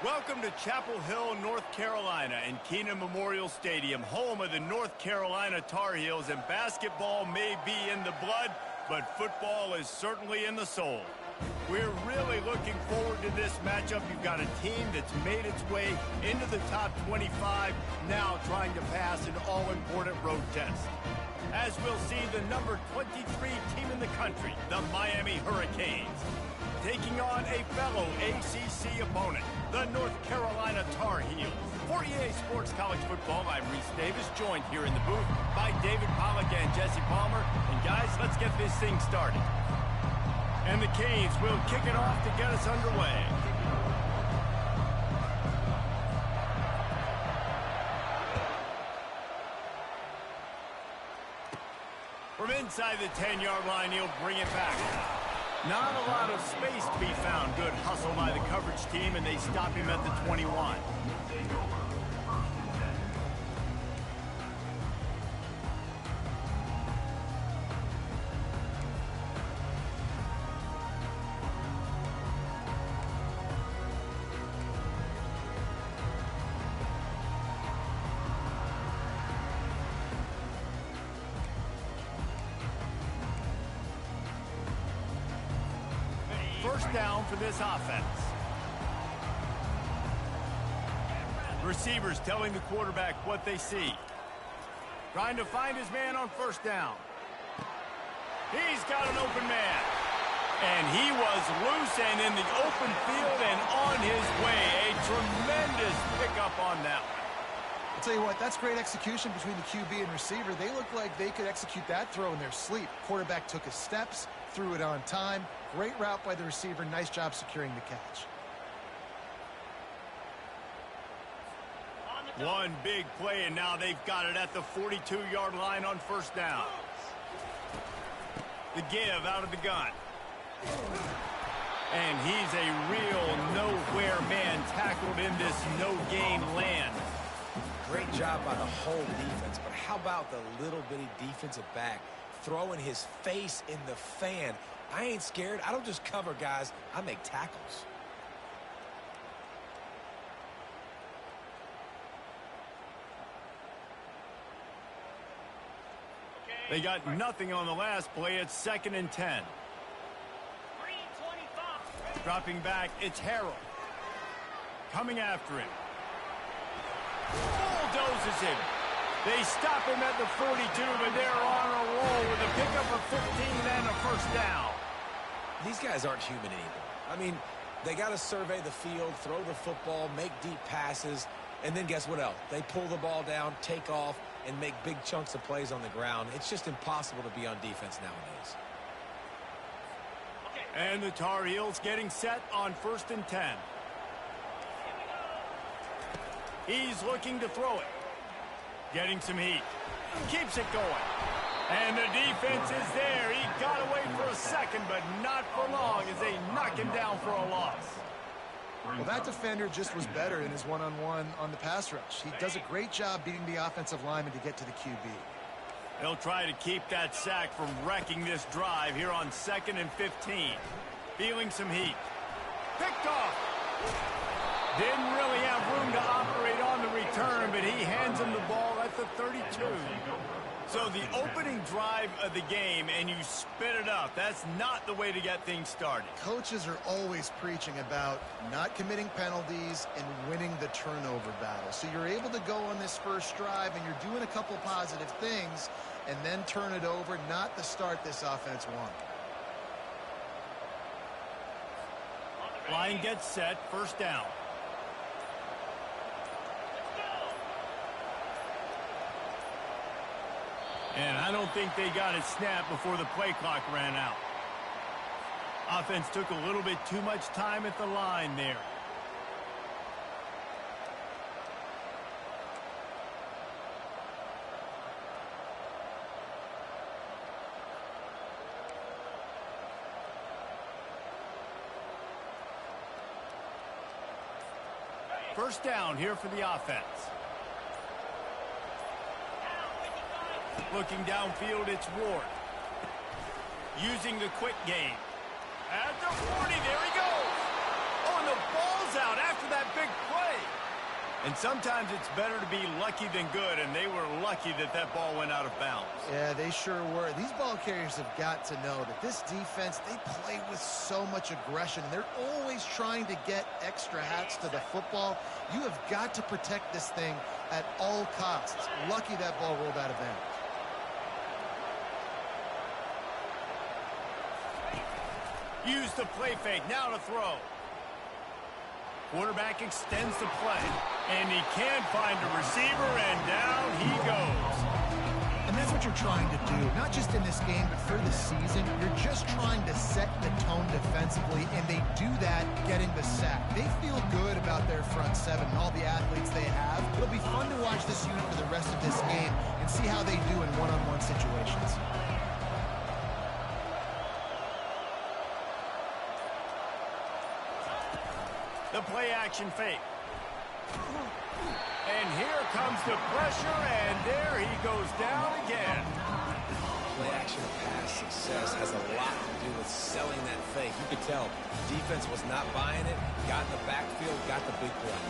Welcome to Chapel Hill, North Carolina, and Kenan Memorial Stadium, home of the North Carolina Tar Heels. And basketball may be in the blood, but football is certainly in the soul. We're really looking forward to this matchup. You've got a team that's made its way into the top 25, now trying to pass an all-important road test. As we'll see, the number 23 team in the country, the Miami Hurricanes, taking on a fellow ACC opponent, the North Carolina Tar Heels. For EA Sports College Football, I'm Reese Davis, joined here in the booth by David Pollack and Jesse Palmer. And guys, let's get this thing started. And the Canes will kick it off to get us underway. From inside the 10-yard line, he'll bring it back. Not a lot of space to be found. Good hustle by the coverage team, and they stop him at the 21. First down for this offense. Receivers telling the quarterback what they see. Trying to find his man on first down. He's got an open man. And he was loose and in the open field and on his way. A tremendous pickup on that one. I'll tell you what, that's great execution between the QB and receiver. They look like they could execute that throw in their sleep. Quarterback took his steps, threw it on time. Great route by the receiver. Nice job securing the catch. One big play, and now they've got it at the 42-yard line on first down. The give out of the gun. And he's a real nowhere man tackled in this no-gain land. Great job by the whole defense, but how about the little bitty defensive back throwing his face in the fan? I ain't scared. I don't just cover guys. I make tackles. They got nothing on the last play. It's 2nd and 10. Dropping back, it's Harrell. Coming after him. Bulldozes him. They stop him at the 42, but they're on a roll with a pickup of 15 and a first down. These guys aren't human anymore. I mean, they got to survey the field, throw the football, make deep passes, and then guess what else? They pull the ball down, take off, and make big chunks of plays on the ground. It's just impossible to be on defense nowadays. And the Tar Heels getting set on 1st and 10. He's looking to throw it. Getting some heat. Keeps it going. And the defense is there. He got away for a second, but not for long as they knock him down for a loss. Well, that defender just was better in his one-on-one on the pass rush. He does a great job beating the offensive lineman to get to the QB. They'll try to keep that sack from wrecking this drive here on 2nd and 15. Feeling some heat. Picked off. Didn't really have room to operate on the return, but he hands him the ball at the 32. So the opening drive of the game, and you spit it up. That's not the way to get things started. Coaches are always preaching about not committing penalties and winning the turnover battle. So you're able to go on this first drive, and you're doing a couple positive things, and then turn it over, not the start this offense won. Line gets set, first down. And I don't think they got it snapped before the play clock ran out. Offense took a little bit too much time at the line there. First down here for the offense. Looking downfield, it's Ward. Using the quick game. At the 40, there he goes. Oh, and the ball's out after that big And sometimes it's better to be lucky than good, and they were lucky that that ball went out of bounds. Yeah, they sure were. These ball carriers have got to know that this defense, they play with so much aggression. They're always trying to get extra hats to the football. You have got to protect this thing at all costs. Lucky that ball rolled out of bounds. Use the play fake, now to throw. Quarterback extends the play, and he can't find a receiver, and down he goes. And that's what you're trying to do, not just in this game, but for the season. You're just trying to set the tone defensively, and they do that getting the sack. They feel good about their front seven and all the athletes they have. It'll be fun to watch this unit for the rest of this game and see how they do in one-on-one situations. The play action fake. And here comes the pressure, and there he goes down again. Play action pass success has a lot to do with selling that fake. You could tell defense was not buying it, got in the backfield, got the big play.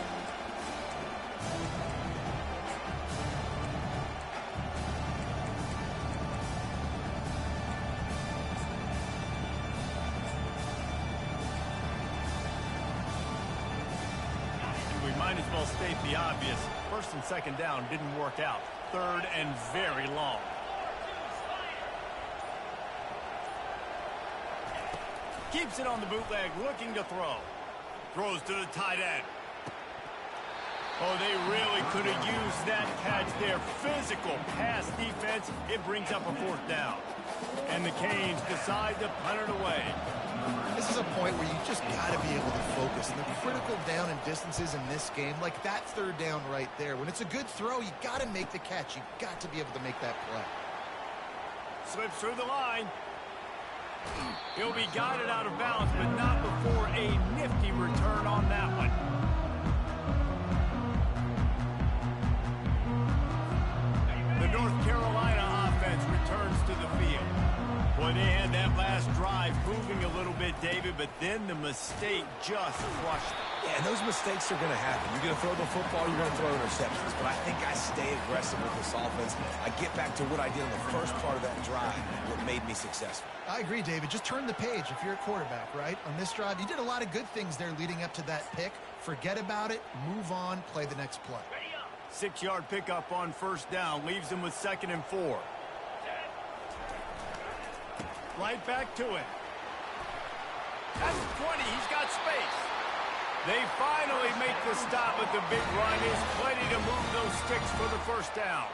Might as well state the obvious. First and second down didn't work out. Third and very long. Keeps it on the bootleg, looking to throw. Throws to the tight end. Oh, they really could have used that catch there. Physical pass defense. It brings up a fourth down. And the Canes decide to punt it away. This is a point where you just got to be able to focus. And the critical down and distances in this game, like that third down right there. When it's a good throw, you got to make the catch. You got to be able to make that play. Slips through the line. He'll be guided out of bounds, but not before a nifty return on that one. The North Carolina offense returns to the field. Boy, they had that last drive moving a little bit, David, but then the mistake just crushed them. Yeah, and those mistakes are going to happen. You're going to throw the football, you're going to throw interceptions. But I think I stay aggressive with this offense. I get back to what I did in the first part of that drive, what made me successful. I agree, David. Just turn the page if you're a quarterback, right? On this drive, you did a lot of good things there leading up to that pick. Forget about it, move on, play the next play. 6-yard pickup on first down leaves him with 2nd and 4. Right back to it. That's 20. He's got space. They finally make the stop, but the big run is plenty to move those sticks for the first down.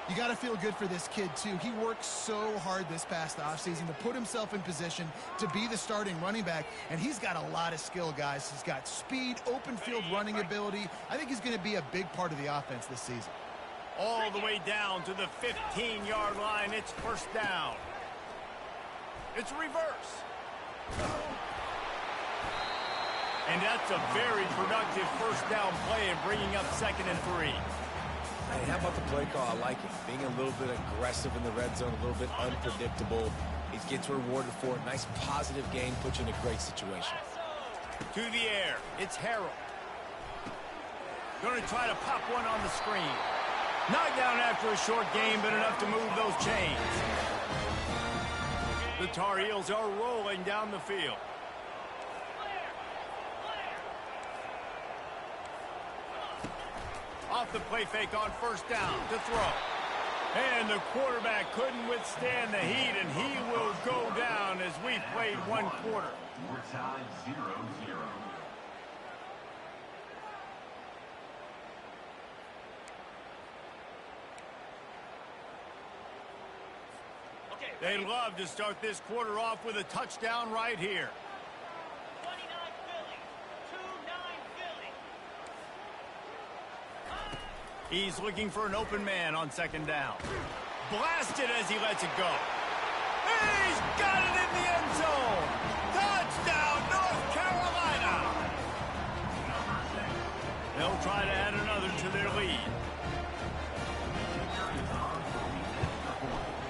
You got to feel good for this kid, too. He worked so hard this past offseason to put himself in position to be the starting running back, and he's got a lot of skill, guys. He's got speed, open field running ability. I think he's going to be a big part of the offense this season. All the way down to the 15-yard line. It's first down. It's reverse. And that's a very productive first down play and bringing up 2nd and 3. Hey, how about the play call? I like it. Being a little bit aggressive in the red zone, a little bit unpredictable. He gets rewarded for it. Nice positive game, puts you in a great situation. To the air. It's Harrell. Going to try to pop one on the screen. Knocked down after a short game, but enough to move those chains. The Tar Heels are rolling down the field. Off the play fake on first down to throw. And the quarterback couldn't withstand the heat, and he will go down as we played one quarter. We're tied 0-0. They'd love to start this quarter off with a touchdown right here. 29 Philly. He's looking for an open man on 2nd down. Blasted as he lets it go. He's got it in the end zone. Touchdown, North Carolina. They'll try to add another to their lead.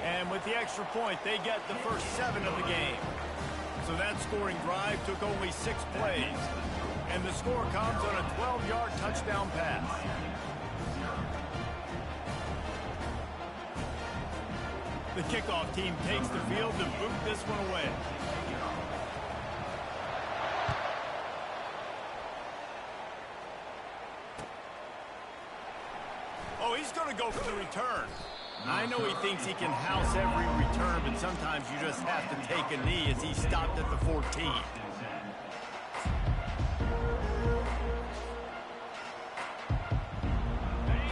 And with the extra point, they get the first 7 of the game. So that scoring drive took only 6 plays. And the score comes on a 12-yard touchdown pass. The kickoff team takes the field to boot this one away. Oh, he's going to go for the return. I know he thinks he can house every return, but sometimes you just have to take a knee as he stopped at the 14.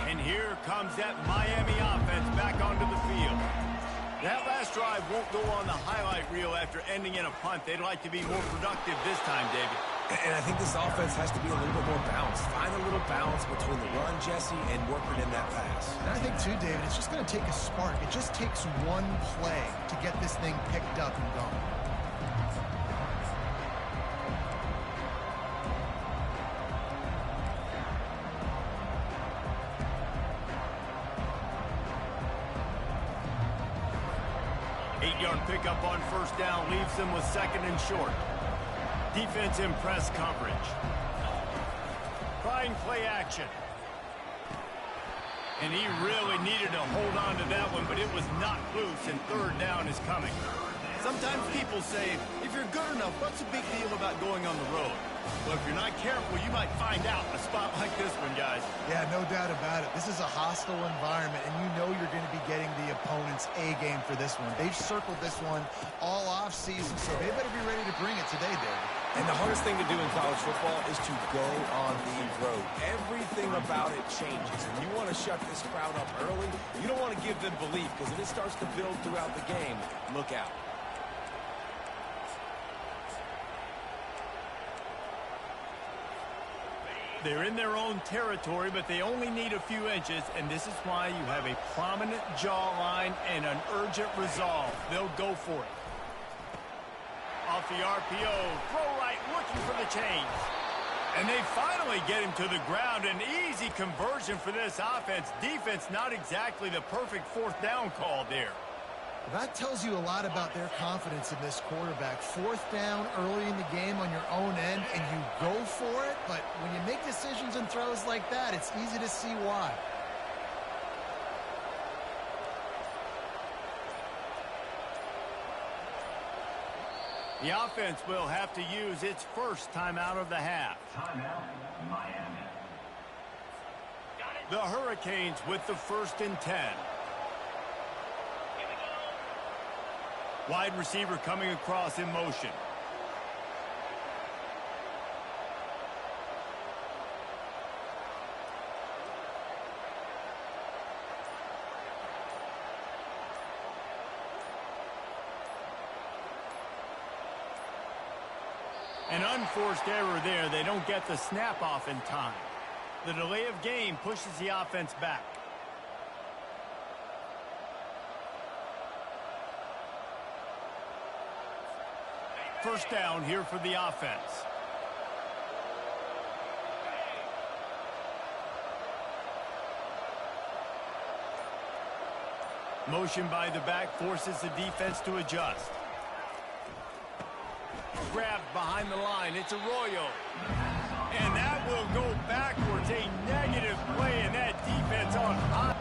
And here comes that Miami offense back onto the field. That last drive won't go on the highlight reel after ending in a punt. They'd like to be more productive this time, David. And I think this offense has to be a little bit more balanced. Find a little balance between the run, Jesse, and working in that pass. And I think, too, David, it's just going to take a spark. It just takes one play to get this thing picked up and going. Eight-yard pickup on first down leaves them with second and short. Defense in press coverage. Trying play action. And he really needed to hold on to that one, but it was not loose, and third down is coming. Sometimes people say, if you're good enough, what's the big deal about going on the road? Well, if you're not careful, you might find out a spot like this one, guys. Yeah, no doubt about it. This is a hostile environment, and you know you're going to be getting the opponent's A-game for this one. They've circled this one all off-season, so they better be ready to bring it today, David. And the hardest thing to do in college football is to go on the road. Everything about it changes, and you want to shut this crowd up early. You don't want to give them belief, because if it starts to build throughout the game, look out. They're in their own territory, but they only need a few inches, and this is why you have a prominent jawline and an urgent resolve. They'll go for it. Off the RPO, throw right, looking for the change. And they finally get him to the ground. An easy conversion for this offense. Defense, not exactly the perfect fourth down call there. That tells you a lot about their confidence in this quarterback. Fourth down early in the game on your own end, and you go for it. But when you make decisions and throws like that, it's easy to see why. The offense will have to use its first timeout of the half. Timeout, Miami. The Hurricanes with the 1st and 10. Wide receiver coming across in motion. An unforced error there. They don't get the snap off in time. The delay of game pushes the offense back. First down here for the offense. Motion by the back forces the defense to adjust. Grabbed behind the line. It's Arroyo. And that will go backwards. A negative play, and that defense on high.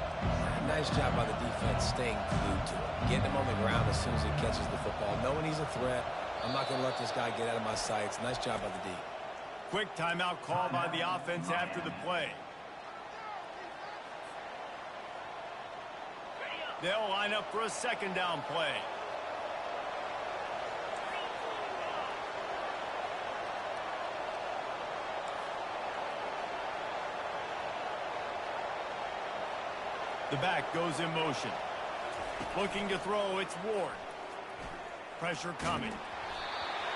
Nice job by the defense staying glued to it. Getting him on the ground as soon as he catches the football. Knowing he's a threat. I'm not going to let this guy get out of my sights. Nice job by the D. Quick timeout call by the offense after the play. They'll line up for a second down play. The back goes in motion. Looking to throw, it's Ward. Pressure coming.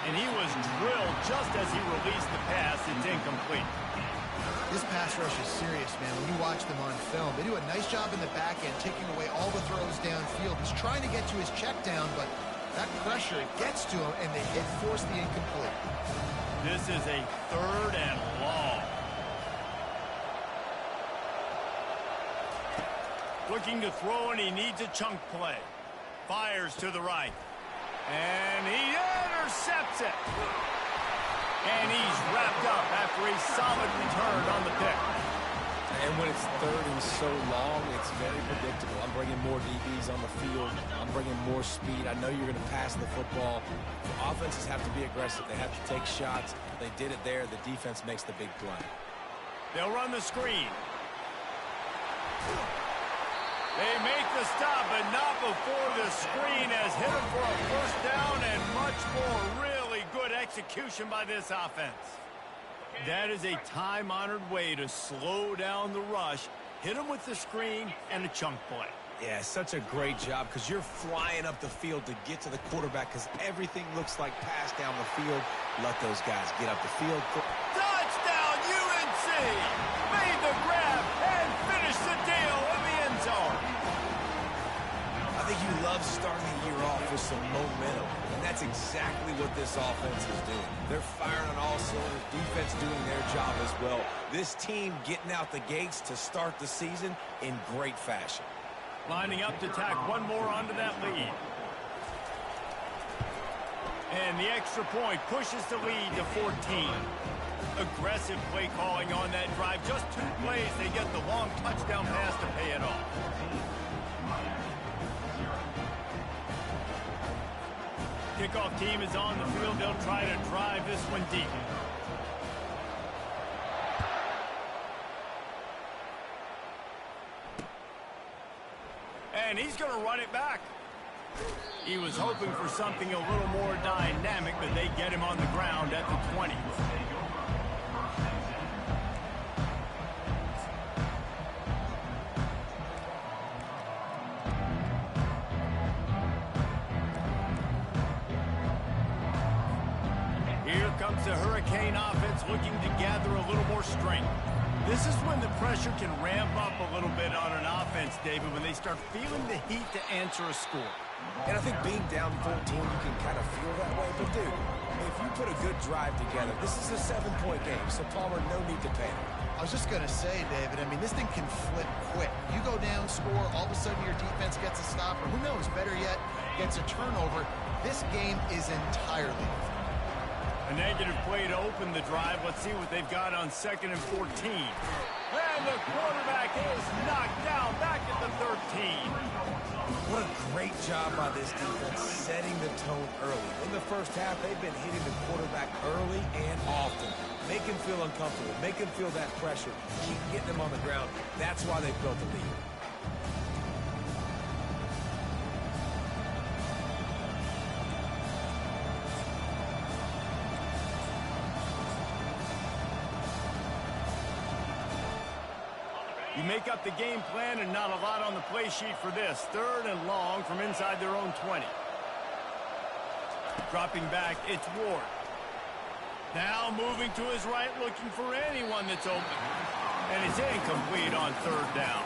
And he was drilled just as he released the pass. It's incomplete. This pass rush is serious, man. When you watch them on film, they do a nice job in the back end, taking away all the throws downfield. He's trying to get to his check down, but that pressure gets to him, and they force the incomplete. This is a 3rd and long. Looking to throw, and he needs a chunk play. Fires to the right. And he intercepts it. And he's wrapped up after for a solid return on the pick. And when it's third and so long, it's very predictable. I'm bringing more DBs on the field. I'm bringing more speed. I know you're going to pass the football. The offenses have to be aggressive. They have to take shots. They did it there. The defense makes the big play. They'll run the screen. They make the stop, but not before the screen has hit them for a first down and much more. Really good execution by this offense. That is a time-honored way to slow down the rush, hit them with the screen, and a chunk play. Yeah, such a great job because you're flying up the field to get to the quarterback because everything looks like pass down the field. Let those guys get up the field. Touchdown, UNC! Made the grab and finished the deal in the end zone. I think you love starting the year off with some momentum, and that's exactly what this offense is doing. They're firing on all cylinders, defense doing their job as well. This team getting out the gates to start the season in great fashion. Lining up to tack one more onto that lead. And the extra point pushes the lead to 14. Aggressive play calling on that drive. Just 2 plays, they get the long touchdown pass to pay it off. Kickoff team is on the field. They'll try to drive this one deep. And he's going to run it back. He was hoping for something a little more dynamic, but they get him on the ground at the 20. Here comes the Hurricane offense looking to gather a little more strength. This is when the pressure can ramp up a little bit on an offense, David, when they start feeling the heat to answer a score. And I think being down 14, you can kind of feel that way. But, dude, if you put a good drive together, this is a 7-point game, so Palmer, no need to panic. I was just going to say, David, I mean, this thing can flip quick. You go down, score, all of a sudden your defense gets a stop, or who knows, better yet, gets a turnover. This game is entirely different. A negative play to open the drive. Let's see what they've got on 2nd and 14. And the quarterback is knocked down back at the 13. What a great job by this defense setting the tone early. In the first half, they've been hitting the quarterback early and often. Make him feel uncomfortable. Make him feel that pressure. Keep getting him on the ground. That's why they've built the lead. You make up the game plan and not a lot on the play sheet for this. 3rd and long from inside their own 20. Dropping back, it's Ward. Now moving to his right, looking for anyone that's open. And it's incomplete on 3rd down.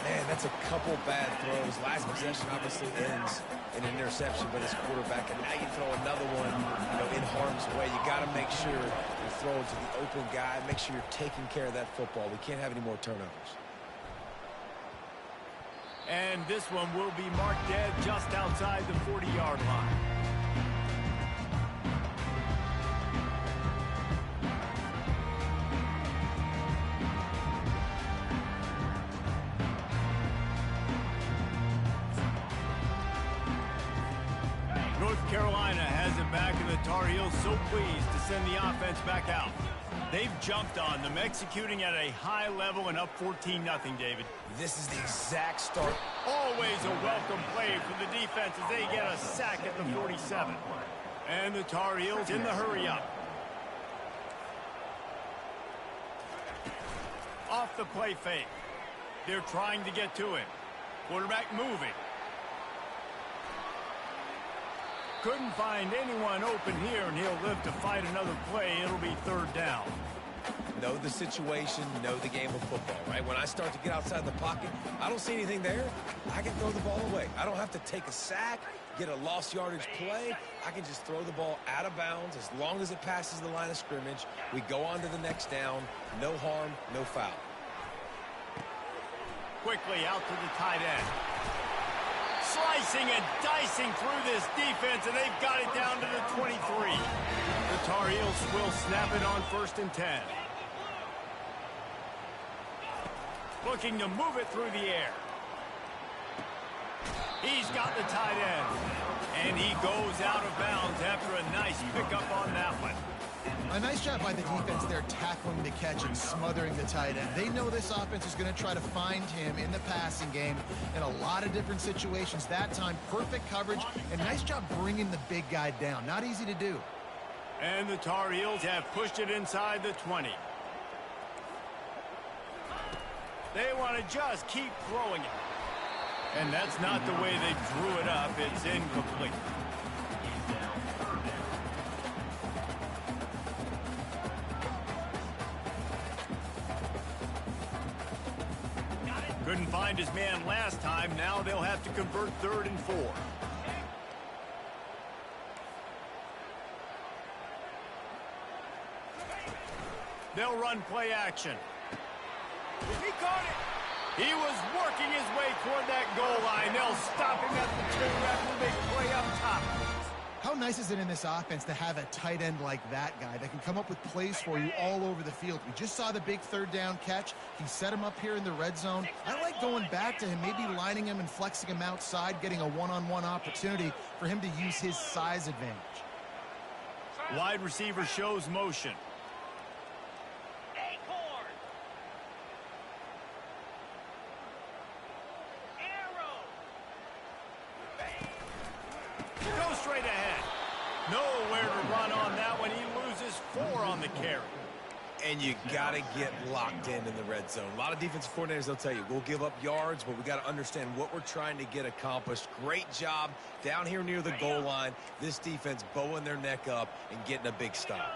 Man, that's a couple bad throws. Last possession obviously ends in an interception by this quarterback, and now you throw another one, in harm's way. You got to make sure you throw it to the open guy. Make sure you're taking care of that football. We can't have any more turnovers. And this one will be marked dead just outside the 40-yard line. North Carolina has it back, and the Tar Heels so pleased to send the offense back out. They've jumped on them, executing at a high level and up 14-0, David. This is the exact start. Always a welcome play for the defense as they get a sack at the 47. And the Tar Heels in the hurry-up. Off the play fake. They're trying to get to him. Quarterback moving. Couldn't find anyone open here, and he'll live to fight another play. It'll be 3rd down. Know the situation, know the game of football, right? When I start to get outside the pocket, I don't see anything there. I can throw the ball away. I don't have to take a sack, get a lost yardage play. I can just throw the ball out of bounds as long as it passes the line of scrimmage. We go on to the next down. No harm, no foul. Quickly out to the tight end. Slicing and dicing through this defense, and they've got it down to the 23. The Tar Heels will snap it on 1st and 10. Looking to move it through the air. He's got the tight end. And he goes out of bounds after a nice pickup on that one. A nice job by the defense there tackling the catch and smothering the tight end. They know this offense is going to try to find him in the passing game in a lot of different situations. That time, perfect coverage, and nice job bringing the big guy down. Not easy to do. And the Tar Heels have pushed it inside the 20. They want to just keep throwing it. And that's not the way they drew it up. It's incomplete. Couldn't find his man last time. Now they'll have to convert 3rd and 4. They'll run play action. He caught it. He was working his way toward that goal line. They'll stop him at the 2 after the big play up top. How nice is it in this offense to have a tight end like that guy that can come up with plays for you all over the field? We just saw the big 3rd down catch. He set him up here in the red zone. I like going back to him, maybe lining him and flexing him outside, getting a one-on-one opportunity for him to use his size advantage. Wide receiver shows motion. Acorn. Arrow. Go straight ahead. Nowhere to run on that one. He loses 4 on the carry. And you got to get locked in the red zone. A lot of defensive coordinators, they'll tell you, we'll give up yards, but we got to understand what we're trying to get accomplished. Great job down here near the goal line. This defense bowing their neck up and getting a big stop.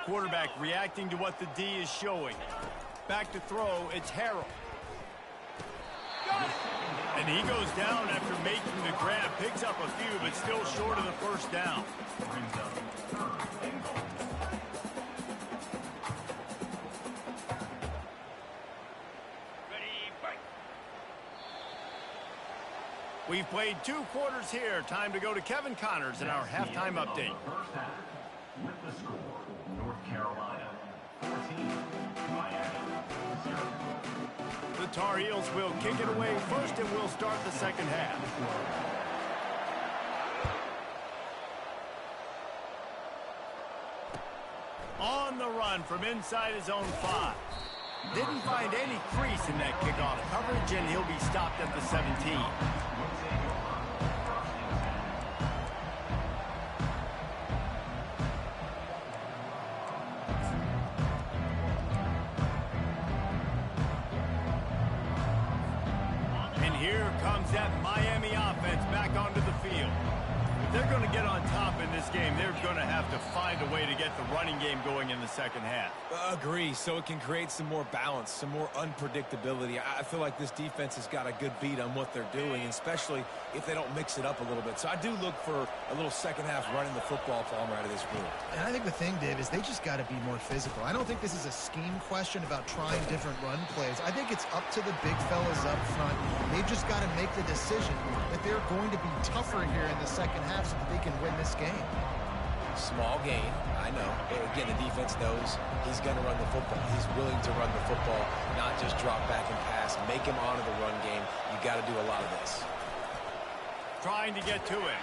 Quarterback reacting to what the D is showing. Back to throw, it's Harrell. And he goes down after making the grab. Picks up a few, but still short of the 1st down. Ready, break. We've played 2 quarters here. Time to go to Kevin Connors in our halftime update. First half, with the score, North Carolina 14, Miami 0. The Tar Heels will kick it away first, and we'll start the 2nd half. On the run from inside his own 5. Didn't find any crease in that kickoff coverage, and he'll be stopped at the 17. Here comes that Miami offense back onto the field. If they're going to get on top in this game, they're going to have to find a way to get the running game going in the 2nd half. Agree, so it can create some more balance, some more unpredictability. I feel like this defense has got a good beat on what they're doing, especially if they don't mix it up a little bit. So I do look for a little 2nd half running the football if I'm out of this group. And I think the thing, Dave, is they just got to be more physical. I don't think this is a scheme question about trying different run plays. I think it's up to the big fellas up front. They've just got to make the decision that they're going to be tougher here in the 2nd half so that they can win this game. Small gain, I know. Again, the defense knows he's going to run the football. He's willing to run the football, not just drop back and pass. Make him honor the run game. You got to do a lot of this. Trying to get to it.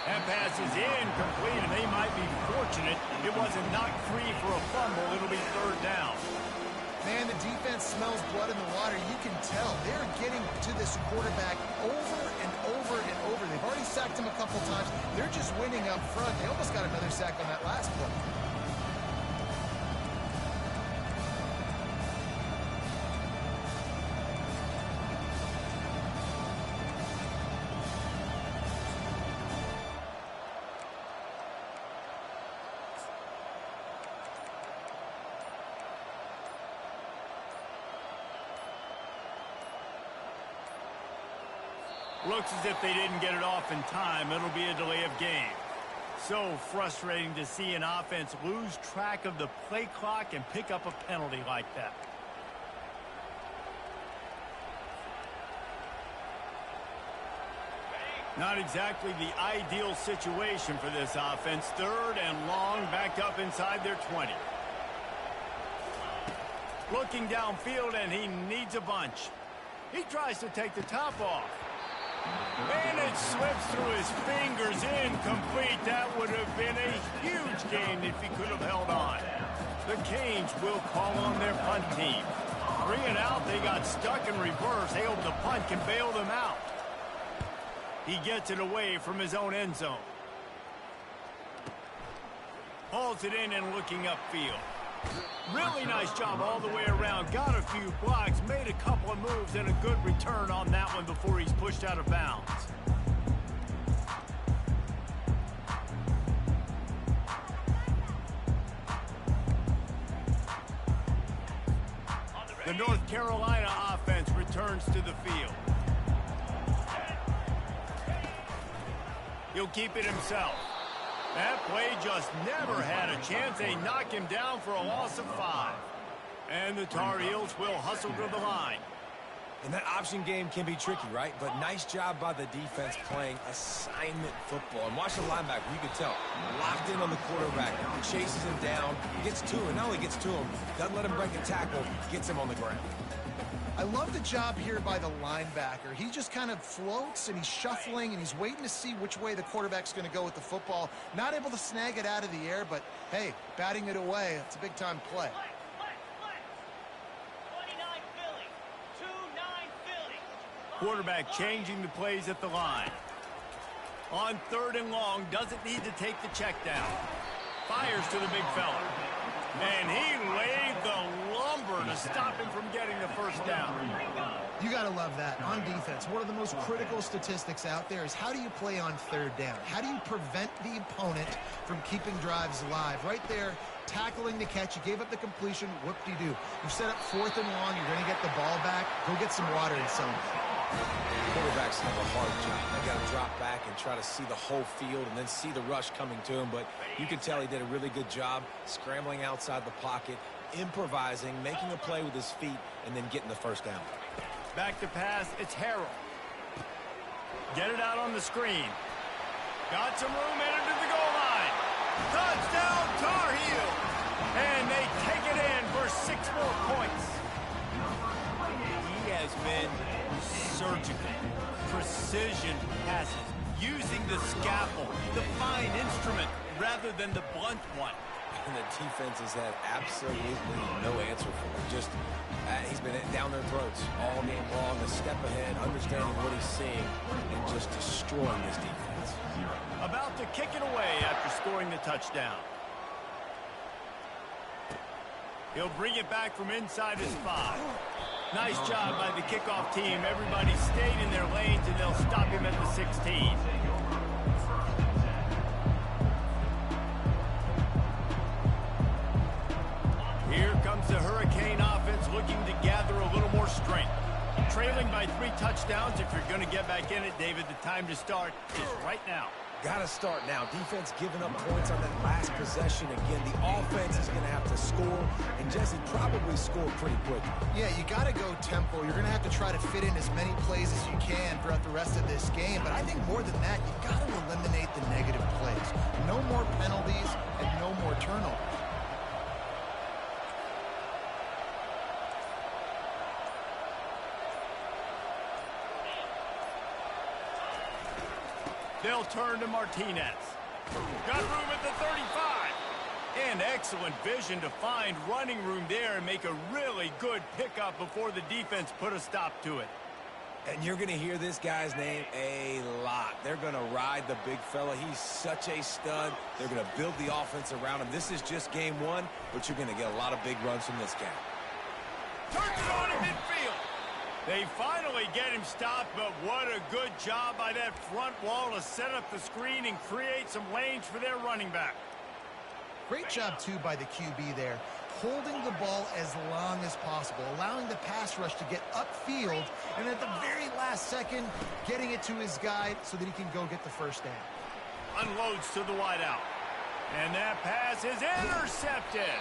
That pass is incomplete, and they might be fortunate it wasn't knocked free for a fumble. It'll be 3rd down. Man, the defense smells blood in the water. You can tell they're getting to this quarterback over and over and over. They've already sacked him a couple times. They're just winning up front. They almost got another sack on that last play. Looks as if they didn't get it off in time. It'll be a delay of game. So frustrating to see an offense lose track of the play clock and pick up a penalty like that. Not exactly the ideal situation for this offense. 3rd and long, backed up inside their 20. Looking downfield, and he needs a bunch. He tries to take the top off. And it slips through his fingers, incomplete. That would have been a huge gain if he could have held on. The Canes will call on their punt team. 3 and out, they got stuck in reverse. They hope the punt can bail them out. He gets it away from his own end zone. Hauls it in and looking upfield. Really nice job all the way around. Got a few blocks, made a couple of moves, and a good return on that one before he's pushed out of bounds. The North Carolina offense returns to the field. He'll keep it himself. That play just never had a chance. They knock him down for a loss of 5. And the Tar Heels will hustle to the line. And that option game can be tricky, right? But nice job by the defense playing assignment football. And watch the linebacker, you can tell. Locked in on the quarterback, chases him down, gets to him. Not only gets to him, doesn't let him break a tackle, gets him on the ground. I love the job here by the linebacker. He just kind of floats, and he's shuffling, and he's waiting to see which way the quarterback's going to go with the football. Not able to snag it out of the air, but, hey, batting it away, it's a big-time play. 29 Philly. 2-9 Philly. Quarterback changing the plays at the line. On 3rd and long, doesn't need to take the check down. Fires to the big fella. And he laid the lumber to stop him from getting the first down. You got to love that. On defense, one of the most critical statistics out there is how do you play on 3rd down? How do you prevent the opponent from keeping drives alive? Right there, tackling the catch. You gave up the completion. Whoop-de-doo. You set up 4th and long. You're going to get the ball back. Go get some water in some. Quarterbacks have a hard job. They got to drop back and try to see the whole field and then see the rush coming to him. But you can tell he did a really good job scrambling outside the pocket, improvising, making a play with his feet, and then getting the first down. Back to pass, it's Harrell. Get it out on the screen. Got some room, headed to the goal line. Touchdown, Tar Heel! And they take it in for 6 more points. He has been surgical, precision passes, using the scalpel, the fine instrument, rather than the blunt one. And the defense has had absolutely no answer for him. Just, he's been down their throats all game long, a step ahead, understanding what he's seeing, and just destroying this defense. About to kick it away after scoring the touchdown. He'll bring it back from inside his 5. Nice job by the kickoff team. Everybody stayed in their lanes, and they'll stop him at the 16. Here comes the Hurricane offense looking to gather a little more strength. Trailing by 3 touchdowns. If you're going to get back in it, David, the time to start is right now. Got to start now. Defense giving up points on that last possession. Again, the offense is going to have to score, and Jesse probably score pretty quickly. Yeah, you got to go tempo. You're going to have to try to fit in as many plays as you can throughout the rest of this game. But I think more than that, you got to eliminate the negative plays. No more penalties and no more turnovers. They'll turn to Martinez. Got room at the 35. And excellent vision to find running room there and make a really good pickup before the defense put a stop to it. And you're going to hear this guy's name a lot. They're going to ride the big fella. He's such a stud. They're going to build the offense around him. This is just game 1, but you're going to get a lot of big runs from this guy. Turns it on in midfield. They finally get him stopped, but what a good job by that front wall to set up the screen and create some lanes for their running back. Great job, too, by the QB there. Holding the ball as long as possible, allowing the pass rush to get upfield, and at the very last second, getting it to his guy so that he can go get the first down. unloads to the wideout. And that pass is intercepted.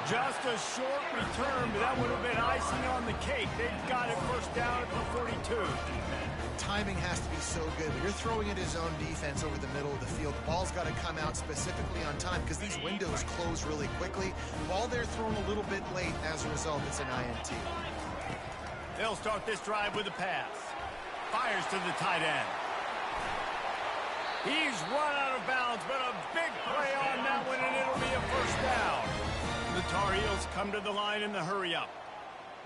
Just a short return, but that would have been icing on the cake. They've got it first down at the 42. Timing has to be so good. When you're throwing at his own defense over the middle of the field, the ball's got to come out specifically on time because these windows close really quickly. The ball they're thrown a little bit late. As a result, it's an INT. They'll start this drive with a pass. Fires to the tight end. He's run out of bounds, but a big play on that one, and it'll be a first down. The Tar Heels come to the line in the hurry-up.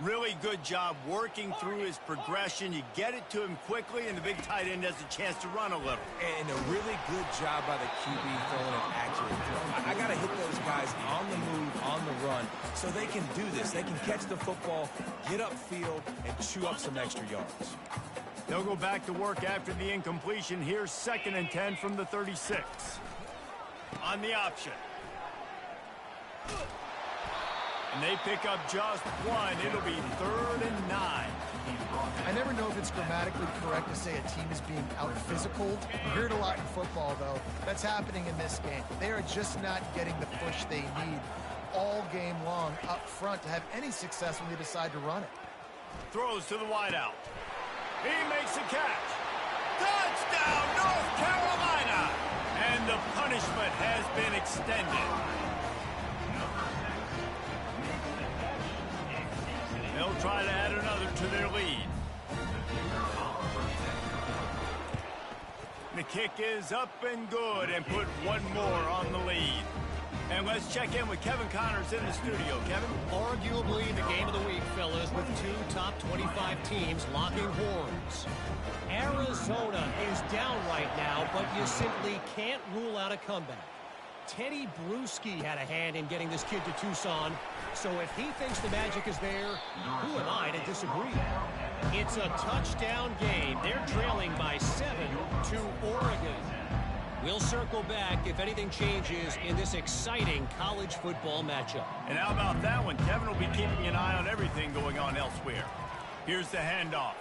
Really good job working through his progression. You get it to him quickly, and the big tight end has a chance to run a little. And a really good job by the QB throwing an accurate throw. I got to hit those guys on the move, on the run, so they can do this. They can catch the football, get upfield, and chew up some extra yards. They'll go back to work after the incompletion. Here's 2nd and 10 from the 36. On the option. And they pick up just one. It'll be 3rd and 9. I never know if it's grammatically correct to say a team is being out-physicaled. You hear it a lot in football, though. That's happening in this game. They are just not getting the push they need all game long up front to have any success when they decide to run it. Throws to the wideout. He makes a catch. Touchdown, North Carolina! And the punishment has been extended. They'll try to add another to their lead. The kick is up and good and put one more on the lead. And let's check in with Kevin Connors in the studio. Kevin? Arguably the game of the week, fellas, with 2 top 25 teams locking horns. Arizona is down right now, but you simply can't rule out a comeback. Teddy Bruschi had a hand in getting this kid to Tucson, so if he thinks the magic is there, who am I to disagree? It's a touchdown game. They're trailing by 7 to Oregon. We'll circle back if anything changes in this exciting college football matchup. And how about that one? Kevin will be keeping an eye on everything going on elsewhere. Here's the handoff.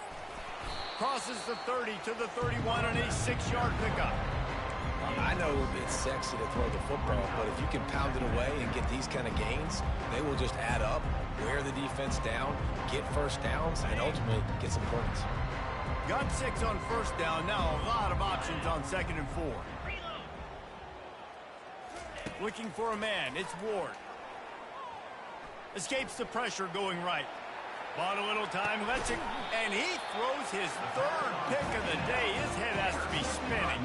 Crosses the 30 to the 31 on a 6-yard pickup. I know it's sexy to throw the football, but if you can pound it away and get these kind of gains, they will just add up, wear the defense down, get first downs, and ultimately get some points. Got 6 on first down. Now a lot of options on 2nd and 4. Looking for a man. It's Ward. Escapes the pressure going right. Bought a little time. Lets it. And he throws his 3rd pick of the day. His head has to be spinning.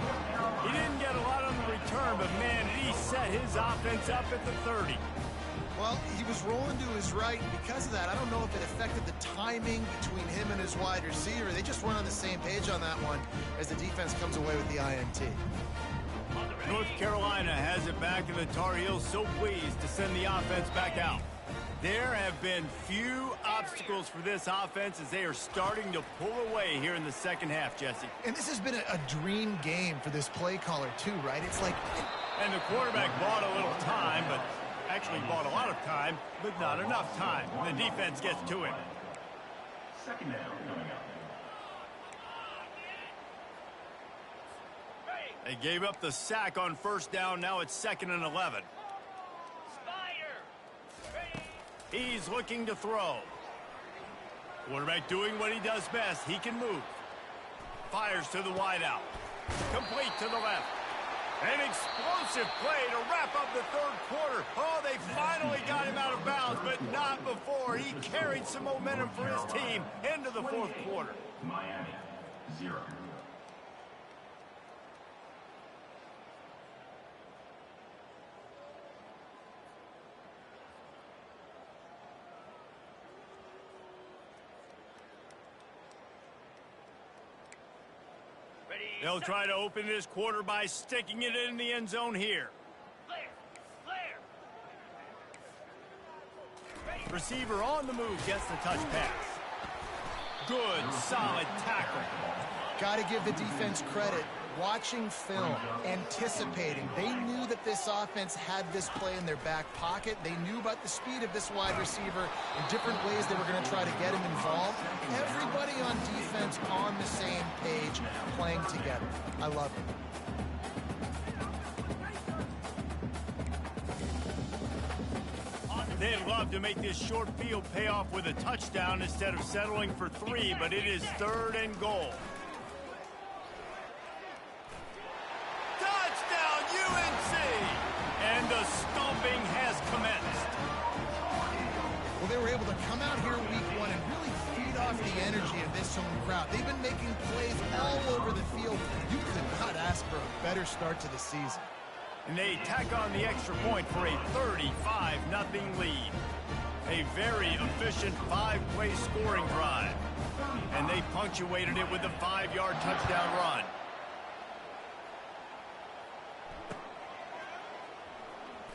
He didn't get a lot on the return, but man, did he set his offense up at the 30. Well, he was rolling to his right, and because of that, I don't know if it affected the timing between him and his wide receiver. They just weren't on the same page on that one as the defense comes away with the INT. North Carolina has it back, and the Tar Heels so pleased to send the offense back out. There have been few obstacles for this offense as they are starting to pull away here in the 2nd half, Jesse. And this has been a dream game for this play caller, too, right? It's like... And the quarterback bought a little time, but actually bought a lot of time, but not enough time. The defense gets to him. 2nd down coming up. They gave up the sack on first down. Now it's 2nd and 11. He's looking to throw. Quarterback doing what he does best. He can move. Fires to the wideout. Complete to the left. An explosive play to wrap up the 3rd quarter. Oh, they finally got him out of bounds, but not before. He carried some momentum for his team into the 4th quarter. Miami, 0. They'll try to open this quarter by sticking it in the end zone here. Receiver on the move gets the touch pass. Good, solid tackle. Got to give the defense credit. Watching film, anticipating. They knew that this offense had this play in their back pocket. They knew about the speed of this wide receiver in different ways they were going to try to get him involved. Everybody on defense on the same page, playing together. I love it. They'd love to make this short field pay off with a touchdown instead of settling for 3, but it is 3rd and goal. Touchdown, UNC! And the stomping has commenced. Well, they were able to come out here week 1 and really feed off the energy of this home crowd. They've been making plays all over the field. You could not ask for a better start to the season. And they tack on the extra point for a 35-0 lead. A very efficient 5-play scoring drive. And they punctuated it with a 5-yard touchdown run.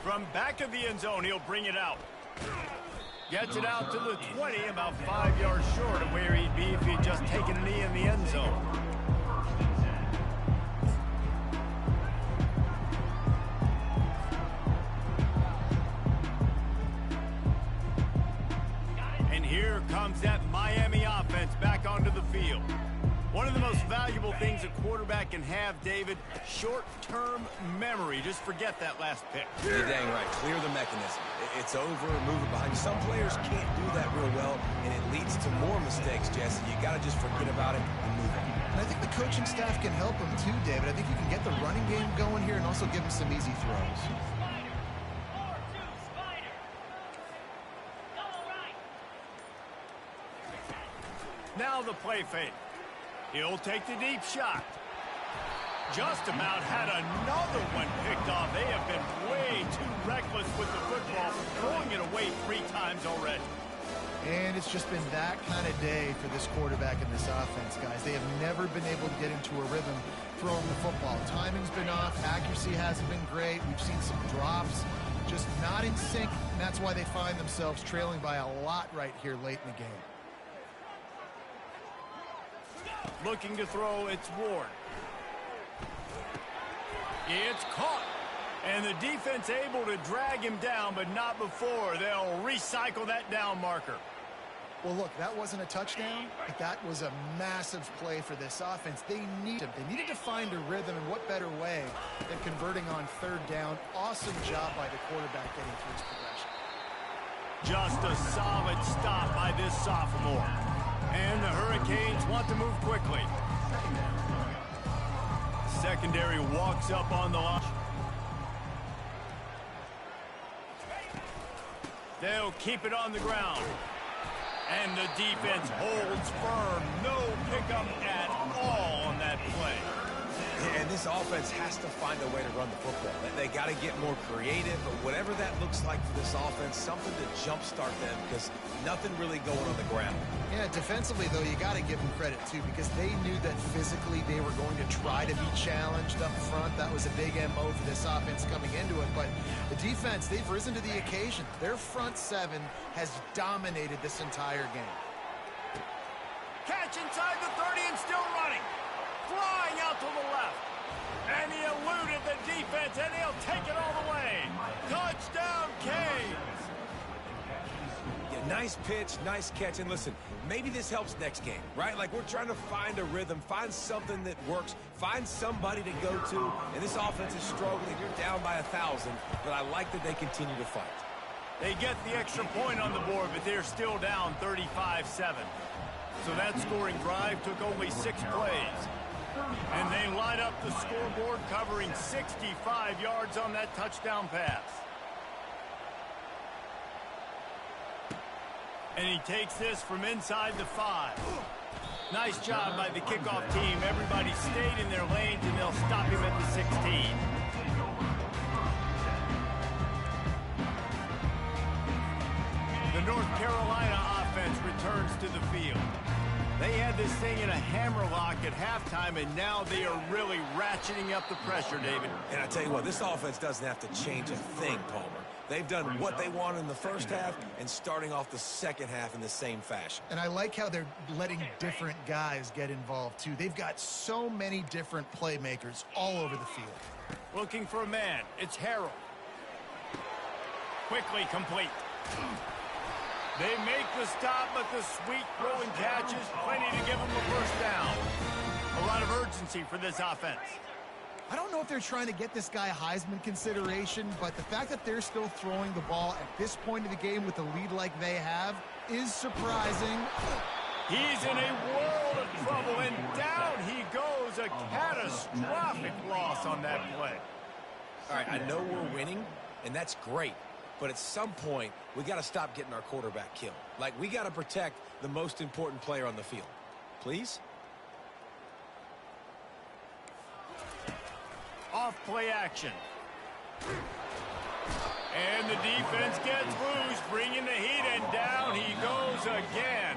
From back of the end zone, he'll bring it out. Gets it out to the 20, about 5 yards short of where he'd be if he'd just taken a knee in the end zone. And here comes that Miami offense back onto the field. One of the most valuable things a quarterback can have, David, short-term memory. Just forget that last pick. You're dang right. Clear the mechanism. It's over, move it behind. Some players can't do that real well, and it leads to more mistakes, Jesse. You got to just forget about it and move on. And I think the coaching staff can help him too, David. I think you can get the running game going here and also give him some easy throws. Now the play fake. He'll take the deep shot. Just about had another one picked off. They have been way too reckless with the football, throwing it away 3 times already. And it's just been that kind of day for this quarterback and this offense, guys. They have never been able to get into a rhythm throwing the football. Timing's been off. Accuracy hasn't been great. We've seen some drops, just not in sync, and that's why they find themselves trailing by a lot right here late in the game. Looking to throw, it's Ward. It's caught. And the defense able to drag him down, but not before. They'll recycle that down marker. Well, look, that wasn't a touchdown, but that was a massive play for this offense. They needed to find a rhythm, and what better way than converting on 3rd down. Awesome job by the quarterback getting through his progression. Just a solid stop by this sophomore. And the Hurricanes want to move quickly. Secondary walks up on the line. They'll keep it on the ground. And the defense holds firm. No pickup at all on that play. And this offense has to find a way to run the football. They got to get more creative, but whatever that looks like for this offense, something to jumpstart them because nothing really going on the ground. Yeah, defensively, though, you got to give them credit, too, because they knew that physically they were going to try to be challenged up front. That was a big MO for this offense coming into it. But the defense, they've risen to the occasion. Their front 7 has dominated this entire game. Catch inside the 30 and still running. Flying out to the left. And he eluded the defense, and he'll take it all the way. Touchdown, Canes. Yeah, nice pitch, nice catch. And listen, maybe this helps next game, right? Like we're trying to find a rhythm, find something that works, find somebody to go to. And this offense is struggling. You're down by 1,000, but I like that they continue to fight. They get the extra point on the board, but they're still down 35-7. So that scoring drive took only 6 plays. And they light up the scoreboard, covering 65 yards on that touchdown pass. And he takes this from inside the 5. Nice job by the kickoff team. Everybody stayed in their lanes, and they'll stop him at the 16. The North Carolina offense returns to the field. They had this thing in a hammerlock at halftime, and now they are really ratcheting up the pressure, David. And I tell you what, this offense doesn't have to change a thing, Palmer. They've done what they wanted in the first half and starting off the second half in the same fashion. And I like how they're letting different guys get involved, too. They've got so many different playmakers all over the field. Looking for a man. It's Harrell. Quickly complete. They make the stop, but the sweet throwing catch is plenty to give them a first down. A lot of urgency for this offense. I don't know if they're trying to get this guy Heisman consideration, but the fact that they're still throwing the ball at this point of the game with a lead like they have is surprising. He's in a world of trouble, and down he goes. A catastrophic loss on that play. All right, I know we're winning, and that's great. But at some point, we got to stop getting our quarterback killed. Like, we got to protect the most important player on the field. Please? Off play action. And the defense gets loose, bringing the heat, and down he goes again.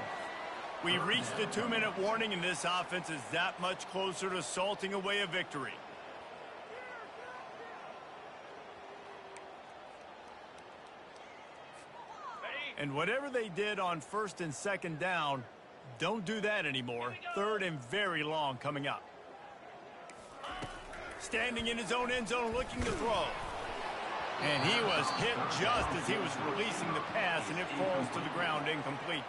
We reached the 2-minute warning, and this offense is that much closer to salting away a victory. And whatever they did on 1st and 2nd down, don't do that anymore. 3rd and very long coming up. Standing in his own end zone looking to throw. And he was hit just as he was releasing the pass, and it falls to the ground incomplete.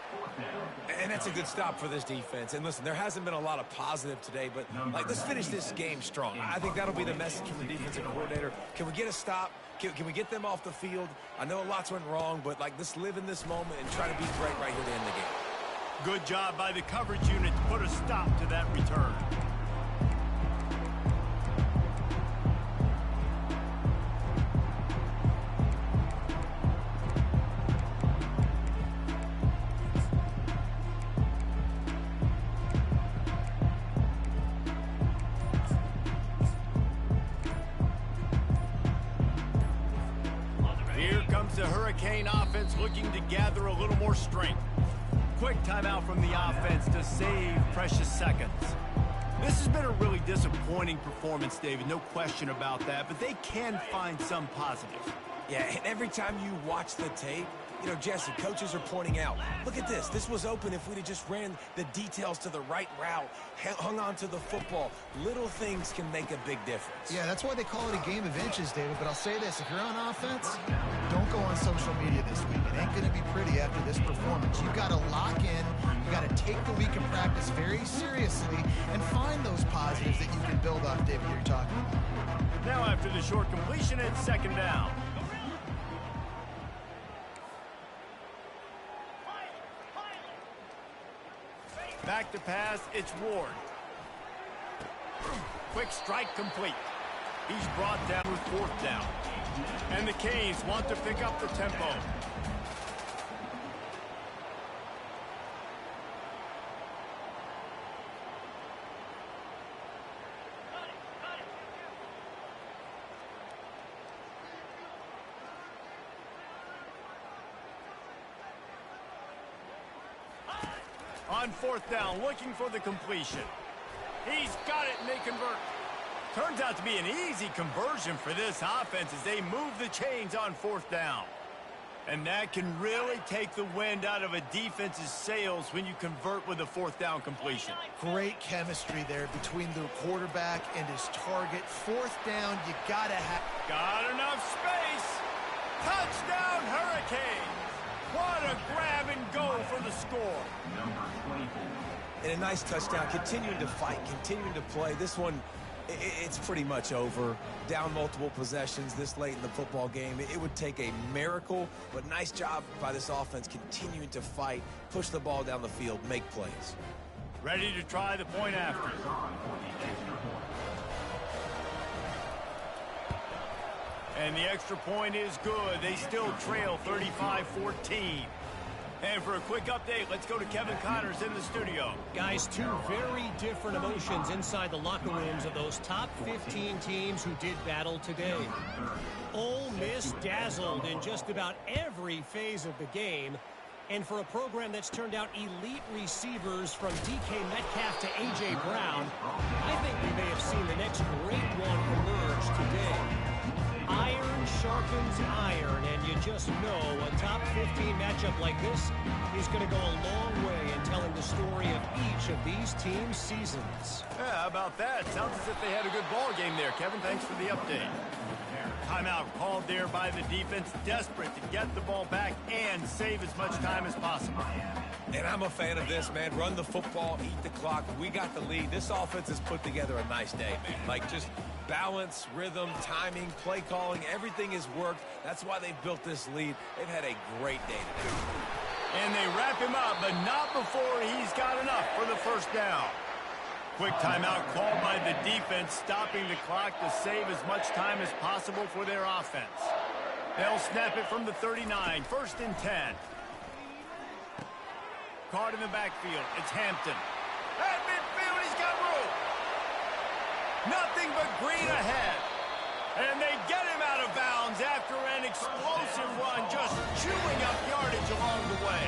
And that's a good stop for this defense. And listen, there hasn't been a lot of positive today, but let's finish this game strong. I think that'll be the message from the defensive coordinator. Can we get a stop? Can we get them off the field? I know lots went wrong, but let's live in this moment and try to be great right here to end the game. Good job by the coverage unit to put a stop to that return. The Hurricane offense looking to gather a little more strength. Quick timeout from the offense to save precious seconds. This has been a really disappointing performance, David, no question about that, but they can find some positives. Yeah, and every time you watch the tape, Jesse, coaches are pointing out, look at this. This was open if we'd have just ran the details to the right route, hung on to the football. Little things can make a big difference. Yeah, that's why they call it a game of inches, David. But I'll say this, if you're on offense, don't go on social media this week. It ain't going to be pretty after this performance. You've got to lock in. You've got to take the week of practice very seriously and find those positives that you can build off, David, that you're talking about. Now after the short completion, it's 2nd down. Back to pass, it's Ward. Quick strike complete. He's brought down with 4th down. And the Canes want to pick up the tempo. On 4th down, looking for the completion. He's got it, and they convert. Turns out to be an easy conversion for this offense as they move the chains on 4th down. And that can really take the wind out of a defense's sails when you convert with a 4th down completion. Great chemistry there between the quarterback and his target. 4th down, you gotta have... Got enough space. Touchdown, Hurricanes. What a grab and go for the score. And a nice touchdown, continuing to fight, continuing to play. This one, it's pretty much over. Down multiple possessions this late in the football game. It would take a miracle, but nice job by this offense continuing to fight, push the ball down the field, make plays. Ready to try the point after. And the extra point is good. They still trail 35-14. And for a quick update, let's go to Kevin Connors in the studio. Guys, two very different emotions inside the locker rooms of those top 15 teams who did battle today. Ole Miss dazzled in just about every phase of the game. And for a program that's turned out elite receivers from DK Metcalf to A.J. Brown, I think we may have seen the next great one emerge today. Iron sharpens iron, and you just know a top 15 matchup like this is going to go a long way in telling the story of each of these teams' seasons. Yeah, how about that? Sounds as if they had a good ball game there, Kevin. Thanks for the update. Timeout called there by the defense, desperate to get the ball back and save as much time as possible. And I'm a fan of this, man. Run the football, eat the clock. We got the lead. This offense has put together a nice day, man. Like, just balance, rhythm, timing, play calling, everything has worked. That's why they've built this lead. They've had a great day today. And they wrap him up, but not before he's got enough for the first down. Quick timeout called by the defense, stopping the clock to save as much time as possible for their offense. They'll snap it from the 39, 1st and 10. Caught in the backfield. It's Hampton. At midfield, he's got room. Nothing but green ahead. And they get him out of bounds after an explosive run, just chewing up yardage along the way.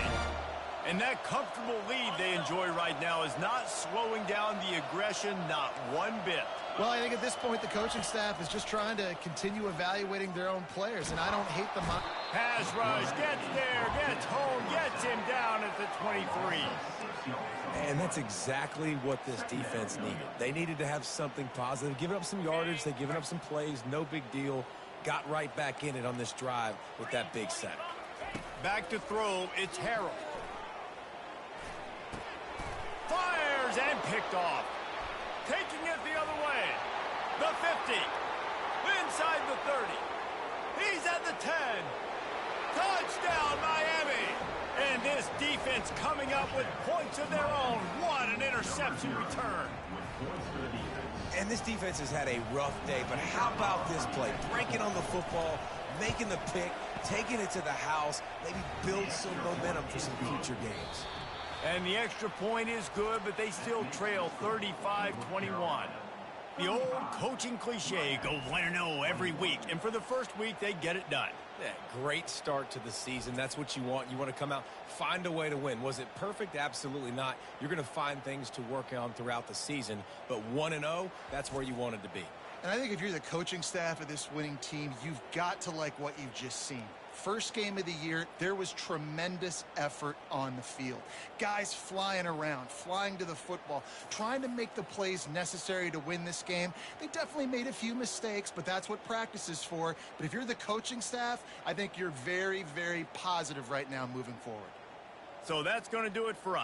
And that comfortable lead they enjoy right now is not slowing down the aggression, not one bit. Well, I think at this point the coaching staff is just trying to continue evaluating their own players, and I don't hate the Pass rush, gets there, gets home, gets him down at the 23. And that's exactly what this defense needed. They needed to have something positive. Giving up some yardage, they've given up some plays, no big deal. Got right back in it on this drive with that big sack. Back to throw, it's Harrell. Fires and picked off. Taking it the other way. The 50. Inside the 30. He's at the 10. Touchdown, Miami. And this defense coming up with points of their own. What an interception return. And this defense has had a rough day, but how about this play? Breaking on the football, making the pick, taking it to the house, maybe build some momentum for some future games. And the extra point is good, but they still trail 35-21. The old coaching cliche, go 1-0 every week. And for the first week, they get it done. Yeah, great start to the season. That's what you want. You want to come out, find a way to win. Was it perfect? Absolutely not. You're going to find things to work on throughout the season. But 1-0, that's where you wanted to be. And I think if you're the coaching staff of this winning team, you've got to like what you've just seen. First game of the year, there was tremendous effort on the field. Guys flying around, flying to the football, trying to make the plays necessary to win this game. They definitely made a few mistakes, but that's what practice is for. But if you're the coaching staff, I think you're very, very positive right now moving forward. So that's going to do it for us.